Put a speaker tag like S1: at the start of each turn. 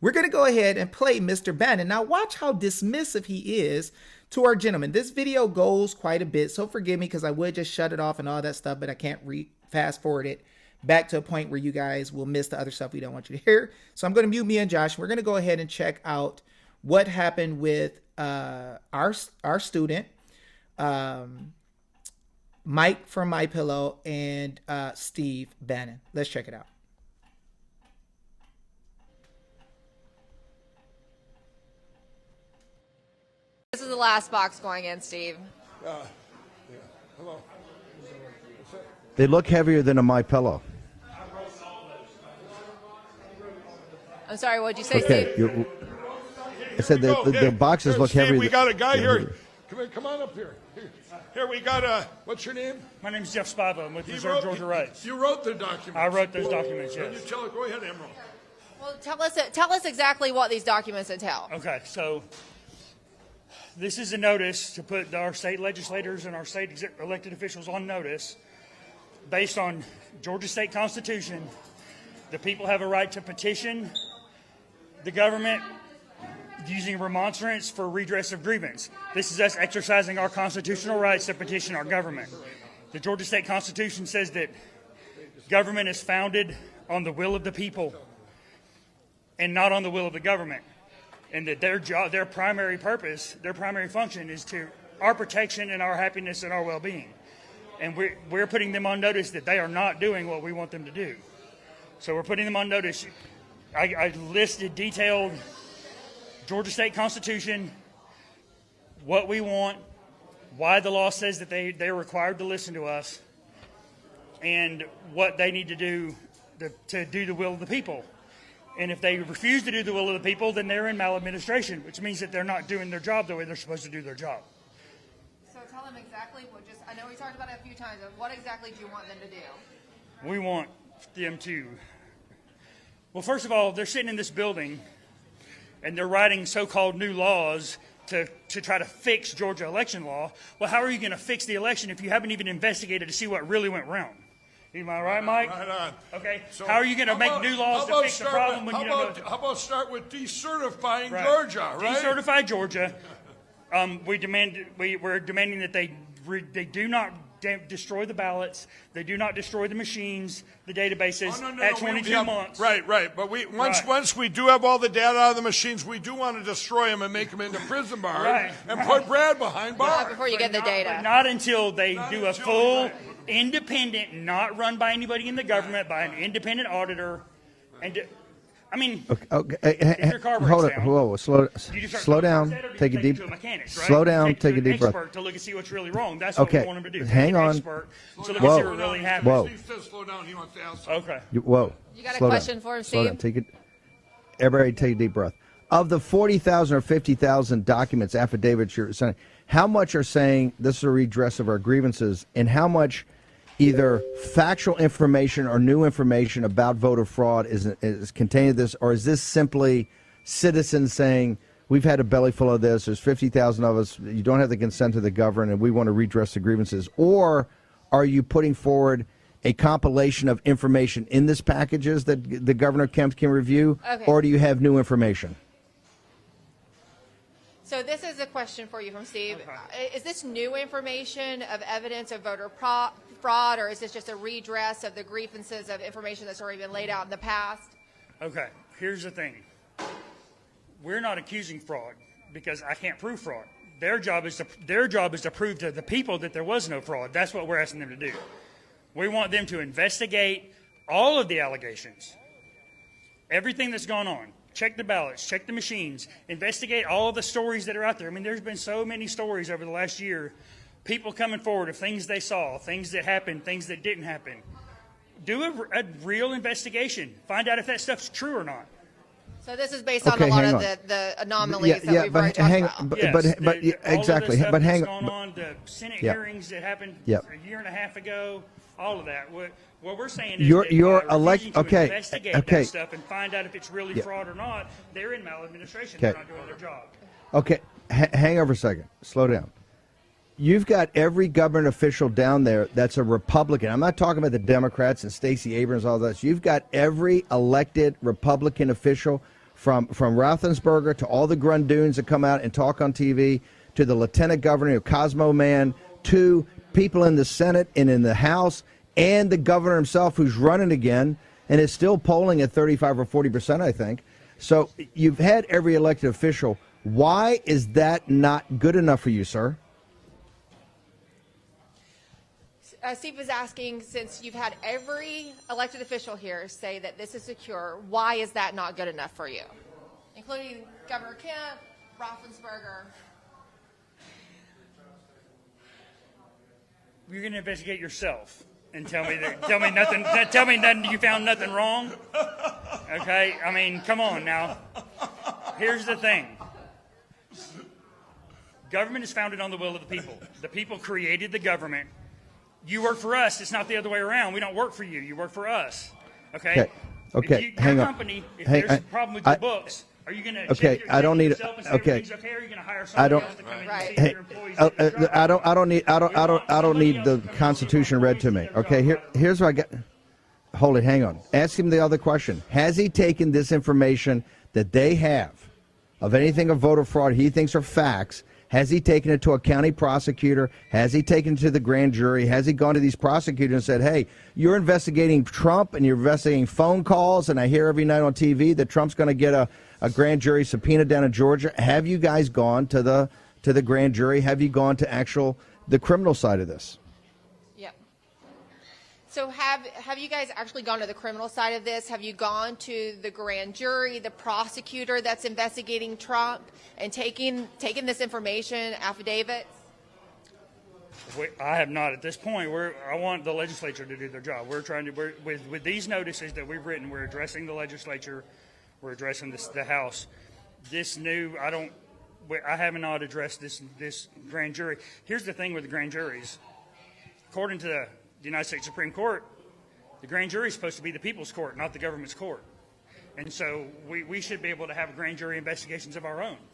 S1: we're going to go ahead and play Mr. Bannon. Now watch how dismissive he is to our gentleman. This video goes quite a bit, so forgive me because I would just shut it off and all that stuff, but I can't fast forward it back to a point where you guys will miss the other stuff we don't want you to hear. So I'm going to mute me and Josh. We're going to go ahead and check out what happened with our student, Mike from MyPillow, and Steve Bannon. Let's check it out.
S2: This is the last box going in, Steve.
S3: Yeah. Hello.
S4: They look heavier than a MyPillow.
S2: I'm sorry, what'd you say,
S4: Okay.
S2: Steve?
S4: I said the boxes look
S3: Steve,
S4: heavier.
S3: We got a guy here. Come on up here. Here we got what's your name?
S5: My name is Jeff Spava. I'm with Preserve Georgia Rights.
S3: You wrote the documents.
S5: I wrote those documents, yes.
S3: You go ahead, Emerald.
S2: Well, tell us exactly what these documents entail.
S5: Okay, so this is a notice to put our state legislators and our state elected officials on notice. Based on Georgia state constitution, the people have a right to petition the government using remonstrance for redress of grievance. This is us exercising our constitutional rights to petition our government. The Georgia state constitution says that government is founded on the will of the people and not on the will of the government, and that their primary purpose, their primary function is to our protection and our happiness and our well-being. And we're putting them on notice that they are not doing what we want them to do. So we're putting them on notice. I listed detailed Georgia state constitution, what we want, why the law says that they're required to listen to us, and what they need to do to do the will of the people. And if they refuse to do the will of the people, then they're in maladministration, which means that they're not doing their job the way they're supposed to do their job.
S2: So tell them exactly I know we talked about it a few times, but what exactly do you want them to do?
S5: We want them to, well, first of all, they're sitting in this building and they're writing so-called new laws to try to fix Georgia election law. Well, how are you going to fix the election if you haven't even investigated to see what really went wrong? Am I right, Mike?
S3: Right on.
S5: Okay. So how are you going to make new laws to fix the problem when you don't know?
S3: How about start with decertifying Georgia, right?
S5: Decertify Georgia. We're demanding that they do not destroy the ballots. They do not destroy the machines, the databases at 22 months.
S3: Right. But once we do have all the data out of the machines, we do want to destroy them and make them into prison bars and put Brad behind bars.
S2: Before you get the data.
S5: But not until they do a full independent, not run by anybody in the government, by an independent auditor. And I mean, if your car breaks
S4: hold
S5: down,
S4: it. Whoa, slow down. Take a deep. Slow down. Take a deep breath.
S5: To look and see what's really wrong. That's what we want them to do.
S4: Hang on.
S5: So look and see what really happened.
S4: Whoa.
S3: Steve says slow down. He wants to ask.
S5: Okay.
S4: Whoa.
S2: You got a
S4: Slow
S2: question
S4: down.
S2: for him,
S4: Slow
S2: Steve?
S4: down. Everybody take a deep breath. Of the 40,000 or 50,000 documents, affidavits you're sending, how much are saying this is a redress of our grievances, and how much either factual information or new information about voter fraud is contained in this, or is this simply citizens saying, we've had a belly full of this, there's 50,000 of us, you don't have the consent of the government, and we want to redress the grievances? Or are you putting forward a compilation of information in this packages that the Governor Kemp can review, or do you have new information?
S2: So this is a question for you from Steve. Is this new information of evidence of voter fraud, or is this just a redress of the grievances of information that's already been laid out in the past?
S5: Okay, here's the thing. We're not accusing fraud because I can't prove fraud. Their job is to prove to the people that there was no fraud. That's what we're asking them to do. We want them to investigate all of the allegations, everything that's gone on. Check the ballots, check the machines, investigate all of the stories that are out there. I mean, there's been so many stories over the last year, people coming forward of things they saw, things that happened, things that didn't happen. Do a real investigation. Find out if that stuff's true or not.
S2: So this is based on a lot of the anomalies that we've already talked about.
S5: Exactly.
S4: But hang
S5: on. The Senate hearings that happened a year and a half ago, all of that. What we're saying is investigate that stuff and find out if it's really fraud or not. They're in maladministration. They're not doing their job.
S4: Okay, hang over a second. Slow down. You've got every government official down there that's a Republican. I'm not talking about the Democrats and Stacey Abrams, all that. You've got every elected Republican official from Raffensperger to all the Grundoons that come out and talk on TV, to the lieutenant governor, Cosmo Man, to people in the Senate and in the House, and the governor himself, who's running again and is still polling at 35 or 40%, I think. So you've had every elected official. Why is that not good enough for you, sir?
S2: Steve was asking, since you've had every elected official here say that this is secure, why is that not good enough for you? Including Governor Kemp, Raffensperger.
S5: You're going to investigate yourself and tell me nothing. You found nothing wrong. Okay, I mean, come on now. Here's the thing. Government is founded on the will of the people. The people created the government. You work for us. It's not the other way around. We don't work for you. You work for us. Okay.
S4: Okay.
S5: Hang on. Company, if there's a problem with your books, are you going to check
S4: I don't need. Okay.
S5: Okay, or are you going to hire somebody else to come in and see your employees?
S4: I don't need the Constitution read to me. Okay, here's what I got. Hold it, hang on. Ask him the other question. Has he taken this information that they have of anything of voter fraud he thinks are facts? Has he taken it to a county prosecutor? Has he taken it to the grand jury? Has he gone to these prosecutors and said, hey, you're investigating Trump and you're investigating phone calls, and I hear every night on TV that Trump's going to get a grand jury subpoena down in Georgia. Have you guys gone to the grand jury? Have you gone to the criminal side of this?
S2: Yep. So have you guys actually gone to the criminal side of this? Have you gone to the grand jury, the prosecutor that's investigating Trump, and taking this information, affidavits?
S5: I have not at this point. I want the legislature to do their job. With these notices that we've written, we're addressing the legislature. We're addressing the House. I have not addressed this grand jury. Here's the thing with the grand juries. According to the United States Supreme Court, the grand jury is supposed to be the people's court, not the government's court. And so we should be able to have grand jury investigations of our own.